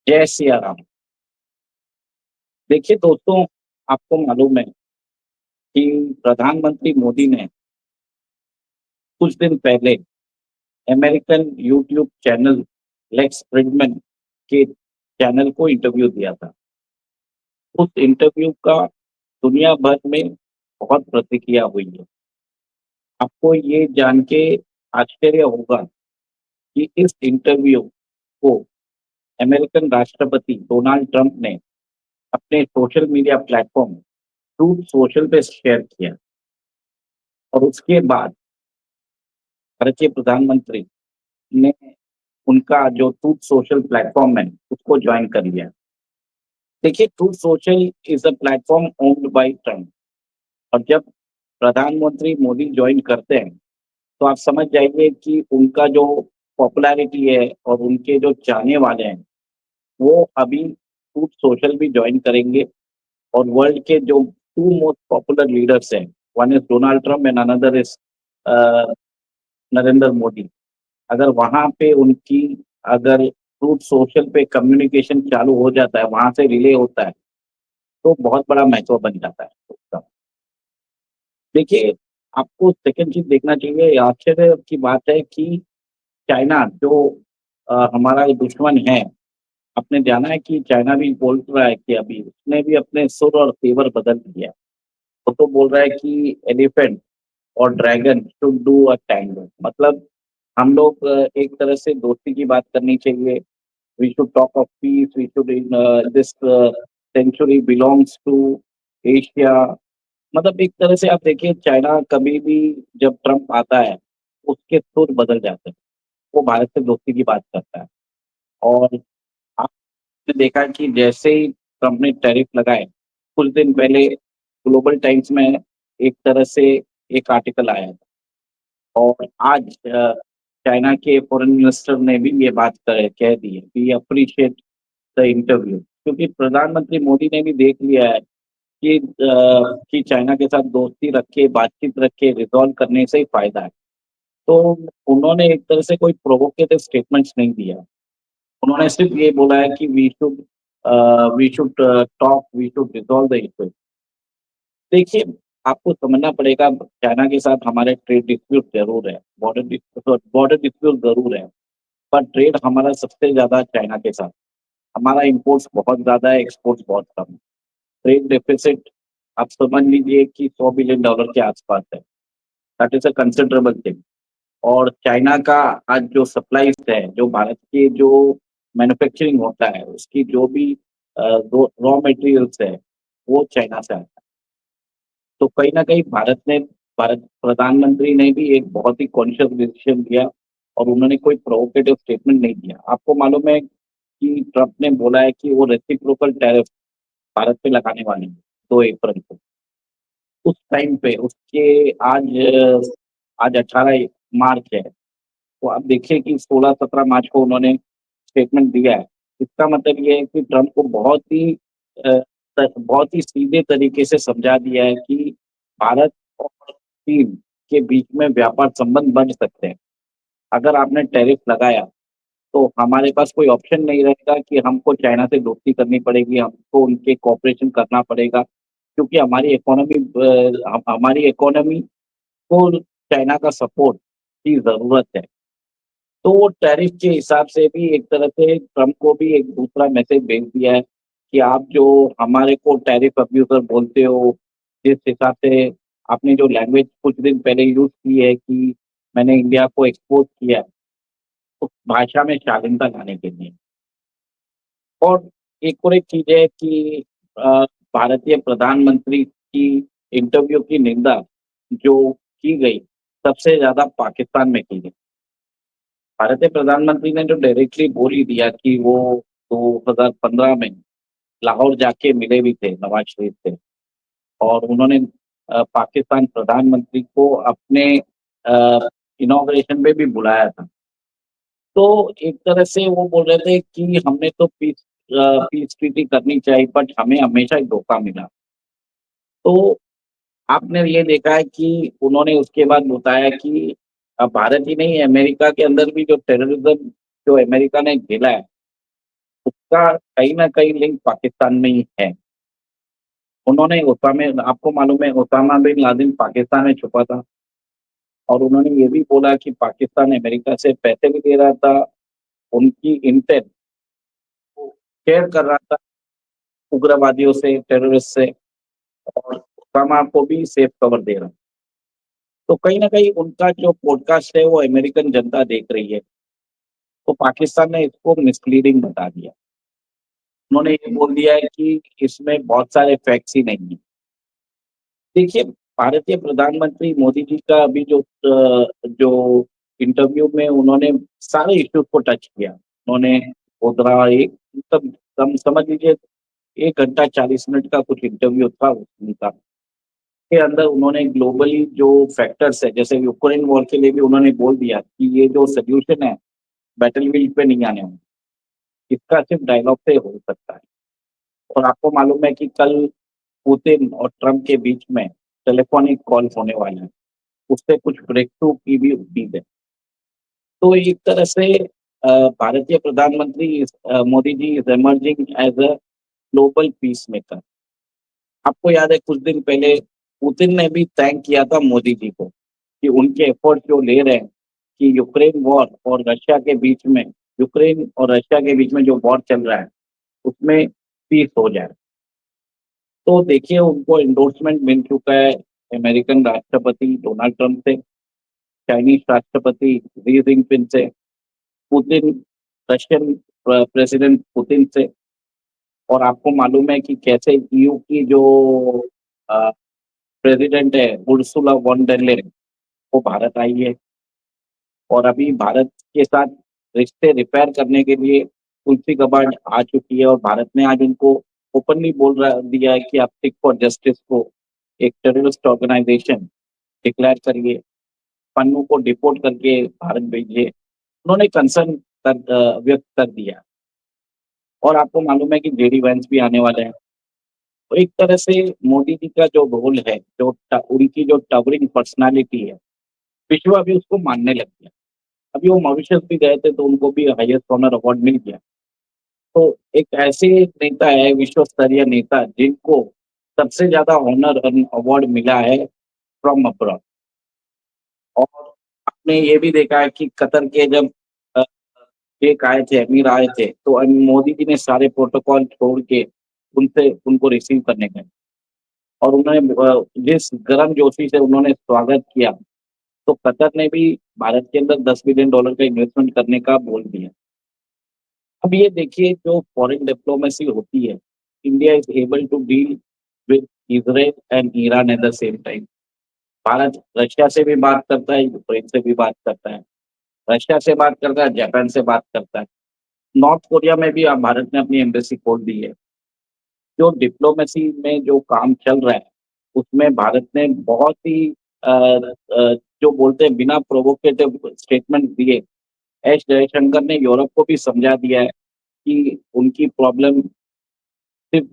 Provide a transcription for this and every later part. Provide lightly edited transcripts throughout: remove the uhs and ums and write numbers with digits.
जय सिया राम। देखिए दोस्तों, आपको मालूम है कि प्रधानमंत्री मोदी ने कुछ दिन पहले American YouTube channel Lex Fridman के चैनल को इंटरव्यू दिया था। उस इंटरव्यू का दुनिया भर में बहुत प्रतिक्रिया हुई है। आपको ये जान के आश्चर्य होगा कि इस इंटरव्यू को अमेरिकन राष्ट्रपति डोनाल्ड ट्रंप ने अपने social media platform truth social पे शेयर किया और उसके बाद भारत के प्रधानमंत्री ने उनका जो ट्रूथ सोशल प्लेटफॉर्म है, उसको जॉइन कर लिया। देखिए, truth social is a platform owned by Trump और जब प्रधानमंत्री मोदी जॉइन करते हैं, तो आप समझ जाइए कि उनका जो पॉपुलैरिटी है और उनके जो चाहने वाले हैं, वो अभी ट्रूथ सोशल भी जॉइन करेंगे और वर्ल्ड के जो 2 मोस्ट पॉपुलर लीडर्स हैं, one is Donald Trump and another is a, Narendra Modi. अगर वहाँ पे उनकी अगर ट्रूथ सोशल पे कम्युनिकेशन चालू हो जाता है, वहाँ से रिले होता है, तो बहुत बड़ा महत्व बन जाता है उसका। देखिए, आपको सेकंड चीज़ देखना चाहिए, आश्चर्य की बात है कि चाइना जो हमारा दुश्मन है, आपने जाना है कि चाइना भी बोल रहा है कि अभी उसने भी अपने सुर और तेवर बदल दिया है। वो तो बोल रहा है कि एलिफेंट और dragon should do a tango मतलब हम लोग एक तरह से दोस्ती की बात करनी चाहिए। We should talk of peace. We should in this century belongs to Asia. मतलब एक तरह से आप देखिए चाइना कभी भी जब ट्रम्प आता है, उसके सुर बदल जाते हैं। वो भारत से दोस्ती की बात करता है और आपने देखा कि जैसे ही ट्रम्प ने टैरिफ लगाए, कुछ दिन पहले ग्लोबल टाइम्स में एक तरह से एक आर्टिकल आया था और आज चाइना के फॉरेन मिनिस्टर ने भी ये बात कह दी है वी अप्रिशिएट द इंटरव्यू क्योंकि प्रधानमंत्री मोदी ने भी देख लिया है कि चाइना के साथ दोस्ती रख के, बातचीत रख के रिज़ॉल्व करने से ही फ़ायदा है। तो उन्होंने एक तरह से कोई प्रोवोकेटिव स्टेटमेंट्स नहीं दिया। उन्होंने सिर्फ़ ये बोला है कि we should talk, we should resolve the issue. देखिए, आपको समझना पड़ेगा चाइना के साथ हमारे ट्रेड डिस्प्यूट ज़रूर है, बॉर्डर डिस्प्यूट ज़रूर है, पर ट्रेड हमारा सबसे ज़्यादा चाइना के साथ। हमारा इम्पोर्ट्स बहुत ज़्यादा है, एक्सपोर्ट्स बहुत कम है। ट्रेड डेफिसिट आप समझ लीजिए कि $100 बिलियन के आसपास है। That is a considerable thing और चाइना का आज जो सप्लाइज़ है, जो भारत के जो मैन्युफैक्चरिंग होता है, उसकी जो भी रॉ मटेरियल्स है, वो चाइना से आता है। तो कहीं न कहीं भारत प्रधानमंत्री ने भी एक बहुत ही कॉन्शियस डिसीज़न लिया और उन्होंने कोई प्रोवोकेटिव स्टेटमेंट नहीं दिया। आपको मालूम है कि ट्रम्प ने बोला है कि वो रेसिप्रोकल टैरिफ भारत पे लगाने वाले हैं, 2 अप्रैल को। उस टाइम पे आज 18 मार्च है, तो आप देखिए कि 16-17 मार्च को उन्होंने स्टेटमेंट दिया है। इसका मतलब ये है कि ट्रम्प को अ, बहुत ही सीधे तरीके से समझा दिया है कि भारत और चीन के बीच में व्यापार संबंध बन सकते हैं। अगर आपने टैरिफ लगाया, तो हमारे पास कोई ऑप्शन नहीं रहेगा कि हमको चाइना से दोस्ती करनी पड़ेगी, हमको उनके कोऑपरेशन करना पड़ेगा, क्योंकि हमारी इकोनॉमी को चाइना का सपोर्ट की ज़रूरत है। तो वो टैरिफ के हिसाब से भी एक तरह से ट्रम्प को भी एक दूसरा मैसेज भेज दिया है कि आप जो हमारे को टैरिफ अब्यूज़र बोलते हो, जिस हिसाब से आपने जो लैंग्वेज कुछ दिन पहले यूज़ की है कि मैंने इंडिया को एक्सपोज़ किया है, उस भाषा में शालीनता लाने के लिए। और एक चीज़ है कि अ, भारतीय प्रधानमंत्री की इंटरव्यू की निंदा जो की गई, सबसे ज़्यादा पाकिस्तान में की गई। भारतीय प्रधानमंत्री ने तो डायरेक्टली बोल ही दिया कि वो 2015 में लाहौर जाके मिले भी थे नवाज़ शरीफ से और उन्होंने पाकिस्तान प्रधानमंत्री को अपने इनॉग्रेशन में भी बुलाया था। तो एक तरह से वो बोल रहे थे कि हमने तो पीस ट्रीटी करनी चाहिए बट हमें हमेशा ही धोखा मिला। तो आपने ये देखा है कि उन्होंने उसके बाद बताया कि भारत ही नहीं अमेरिका के अंदर भी जो टेररिज़्म जो अमेरिका ने झेला है, का कहीं न कहीं लिंक पाकिस्तान में ही है। उन्होंने आपको मालूम है ओसामा बिन लादेन पाकिस्तान में छुपा था और उन्होंने ये भी बोला कि पाकिस्तान अमेरिका से पैसे भी दे रहा था, उनकी इंटेल को शेयर कर रहा था उग्रवादियों से, टेररिस्ट से और ओसामा को भी सेफ कवर दे रहा। तो कहीं न कहीं उनका जो पॉडकास्ट है वो अमेरिकन जनता देख रही है, तो पाकिस्तान ने इसको मिसलीडिंग बता दिया। उन्होंने ये बोल दिया है कि इसमें बहुत सारे फैक्ट्स ही नहीं है। देखिए, भारतीय प्रधानमंत्री मोदी जी का अभी जो इंटरव्यू में उन्होंने सारे इश्यूज़ को टच किया। उन्होंने गोधरा एक मतलब कम समझ लीजिए 1 घंटा 40 मिनट का कुछ इंटरव्यू था उनका। के अंदर उन्होंने ग्लोबली जो फैक्टर्स है, जैसे यूक्रेन वॉर के लिए भी उन्होंने बोल दिया कि ये जो सॉल्यूशन है, बैटलफील्ड पे नहीं आने वाला। इसका सिर्फ़ डायलॉग से हो सकता है। और आपको मालूम है कि कल पुतिन और ट्रम्प के बीच में टेलीफोनिक कॉल होने वाले हैं। उससे कुछ ब्रेक थ्रू की भी उम्मीद है। तो एक तरह से भारतीय प्रधानमंत्री Modi ji is emerging as a global peace maker. आपको याद है कुछ दिन पहले पुतिन ने भी थैंक किया था मोदी जी को, कि उनके एफर्ट जो ले रहे हैं कि यूक्रेन वॉर और रशिया के बीच में यूक्रेन और रशिया के बीच में जो वॉर चल रहा है, उसमें पीस हो जाए। तो देखिए उनको एंडोर्समेंट मिल चुका है अमेरिकन राष्ट्रपति डोनाल्ड ट्रम्प से, चाइनीज़ राष्ट्रपति शी जिनपिंग से, पुतिन रशियन प्रेसिडेंट पुतिन से और आपको मालूम है कि कैसे ईयू की जो अ, प्रेसिडेंट है उर्सुला वॉन डर लेyen वो भारत आई है और अभी भारत के साथ रिश्ते रिपेयर करने के लिए तुलसी गबार्ड आ चुकी है और भारत ने आज उनको ओपनली बोल रहा दिया है कि आप सिख फॉर जस्टिस को एक टेररिस्ट ऑर्गेनाइजेशन डिक्लेयर करिए, पन्नू को डिपोर्ट करके भारत भेजिए। उन्होंने कंसर्न व्यक्त कर दिया और आपको मालूम है कि जेडी वेंस भी आने वाले हैं। तो एक तरह से मोदी जी का जो रोल है, उनकी जो टॉवरिंग पर्सनैलिटी है, विश्व अभी उसको मानने लग गया। अभी वो मॉरिशस भी गए थे तो उनको भी हाईएस्ट ऑनर अवार्ड मिल गया। तो एक ऐसे नेता है, विश्व स्तरीय नेता जिनको सबसे ज़्यादा ऑनर अवार्ड मिला है फ्रॉम अब्रॉड और आपने ये भी देखा है कि कतर के जब अ, शेख आए थे, अमीर आए थे, तो मोदी जी ने सारे प्रोटोकॉल छोड़ के उनसे उनको रिसीव करने गए और उन्होंने जिस गर्मजोशी से उन्होंने स्वागत किया, तो कतर ने भी भारत के अंदर $10 बिलियन का इन्वेस्टमेंट करने का बोल दिया। अब ये देखिए जो फॉरेन डिप्लोमेसी होती है, India is able to deal with Israel and Iran at the same time. Bharat Russia से भी बात करता है, यूक्रेन से भी बात करता है, रशिया से बात करता है, जापान से बात करता है। नॉर्थ कोरिया में भी अब भारत ने अपनी एम्बेसी खोल दी है। जो डिप्लोमेसी में जो काम चल रहा है, उसमें भारत ने बहुत ही जो बोलते हैं बिना प्रोवोकेटिव स्टेटमेंट दिए, एस जयशंकर ने यूरोप को भी समझा दिया है कि उनकी प्रॉब्लम सिर्फ़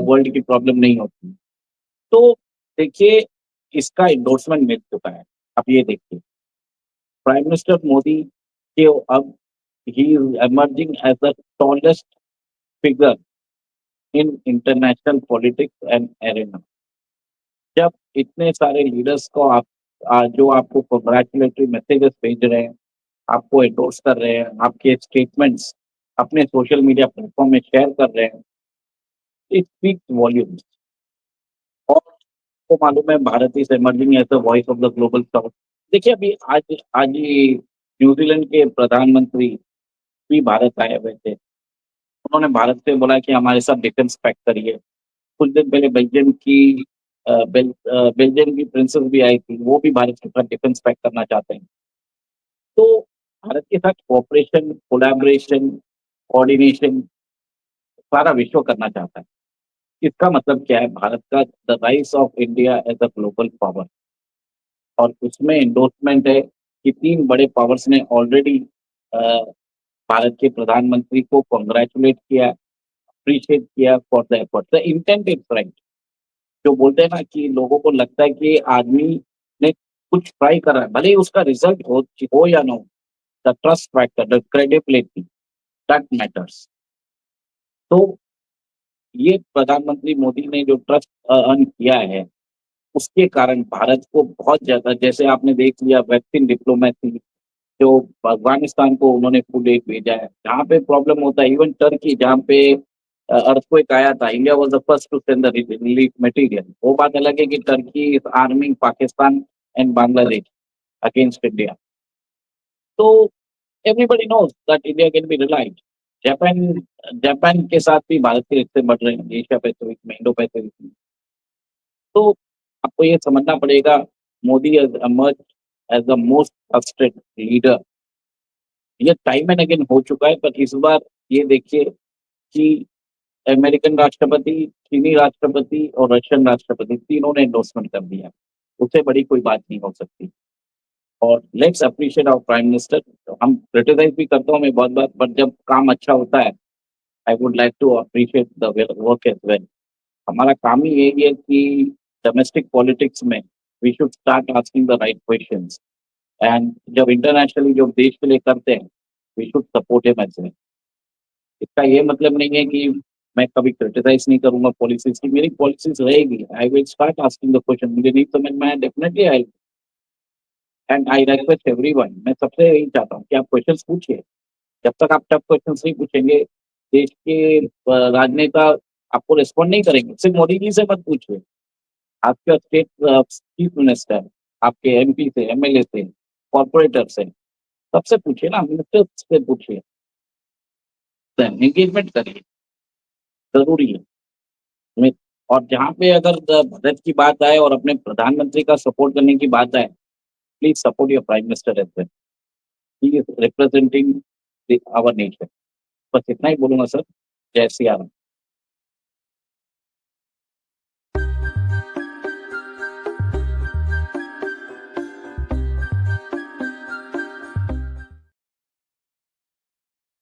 वर्ल्ड की प्रॉब्लम नहीं होती। तो देखिए, इसका एंडोर्समेंट मिल चुका है। अब ये देखिए, प्राइम मिनिस्टर मोदी के अब he is emerging as the tallest figure in international politics and arena. जब इतने सारे लीडर्स को जो आपको कांग्रेचुलेटरी मैसेजेस भेज रहे हैं, आपको एंडोर्स कर रहे हैं, आपके स्टेटमेंट्स अपने सोशल मीडिया प्लेटफ़ॉर्म में शेयर कर रहे हैं, इट स्पीक्स वॉल्यूम्स और आपको मालूम है Bharat is emerging as the voice of the global south. देखिए अभी आज आज ही न्यूज़ीलैंड के प्रधानमंत्री भी भारत आए हुए थे। उन्होंने भारत से बोला कि हमारे साथ डिफेंस पैक्ट करिए। कुछ दिन पहले बेल्जियम की प्रिंसेस भी आई थी, वो भी भारत के साथ डिफेंस पैक्ट करना चाहते हैं। तो भारत के साथ कोऑपरेशन, कोलैबोरेशन, कोऑर्डिनेशन सारा विश्व करना चाहता है। इसका मतलब क्या है? भारत का the rise of India as a global power और उसमें एंडोर्समेंट है कि 3 बड़े पावर्स ने ऑलरेडी अ, भारत के प्रधानमंत्री को कांग्रेचुलेट किया, एप्रिशिएट किया for the effort. The intent is right. जो बोलते हैं ना कि लोगों को लगता है कि आदमी ने कुछ ट्राई करा है, भले ही उसका रिज़ल्ट हो या ना हो, the trust factor, the credibility that matters. तो ये प्रधानमंत्री मोदी ने जो ट्रस्ट अर्न किया है, उसके कारण भारत को बहुत ज़्यादा, जैसे आपने देख लिया वैक्सीन डिप्लोमेसी, जो अफ़गानिस्तान को उन्होंने फूड एड भेजा है, जहाँ पे प्रॉब्लम होता है, इवन टर्की जहाँ पे अर्थक्वेक आया था, India was the first to send the relief material. वो बात अलग है कि Turkey is arming Pakistan and Bangladesh against India. तो everybody knows that India can be relied. Japan Japan के साथ भी भारत के रिश्ते बढ़ रहे हैं, एशिया पैसिफिक में, इंडो पैसिफिक में। तो आपको ये समझना पड़ेगा, Modi has emerged as the most trusted leader. ये टाइम एंड अगेन हो चुका है, पर इस बार ये देखिए कि अमेरिकन राष्ट्रपति, चीनी राष्ट्रपति और रशियन राष्ट्रपति तीनों ने एंडोर्समेंट कर दिया। उससे बड़ी कोई बात नहीं हो सकती। और let's appreciate our prime minister. हम क्रिटिसाइज़ भी करता हूँ मैं बहुत बार, बट जब काम अच्छा होता है, I would like to appreciate the work as well. हमारा काम ही यही है कि डोमेस्टिक पॉलिटिक्स में we should start asking the right questions, and जब इंटरनेशनली जो देश के लिए करते हैं, we should support him as well. इसका ये मतलब नहीं है कि मैं कभी क्रिटिसाइज़ नहीं करूँगा पॉलिसीज़ की, मेरी पॉलिसीज़ रहेगी। I will start asking the question, मुझे नहीं समझ में आया, definitely I and I request everyone, मैं सबसे यही चाहता हूँ कि आप क्वेश्चन्स पूछिए। जब तक आप टफ क्वेश्चन्स नहीं पूछेंगे, देश के राजनेता आपको रिस्पॉन्ड नहीं करेंगे। सिर्फ मोदी जी से मत पूछिए, आपके स्टेट चीफ मिनिस्टर, आपके एमपी से, एमएलए से, कॉर्पोरेटर से, सबसे पूछिए ना, मिनिस्टर्स से पूछिए, एंगेजमेंट करिए, ज़रूरी है। में और जहाँ पे अगर भारत की बात आए और अपने प्रधानमंत्री का सपोर्ट करने की बात आए, please support your prime minister as well. He is representing the our nation. बस इतना ही बोलूँगा सर। जय सिया राम।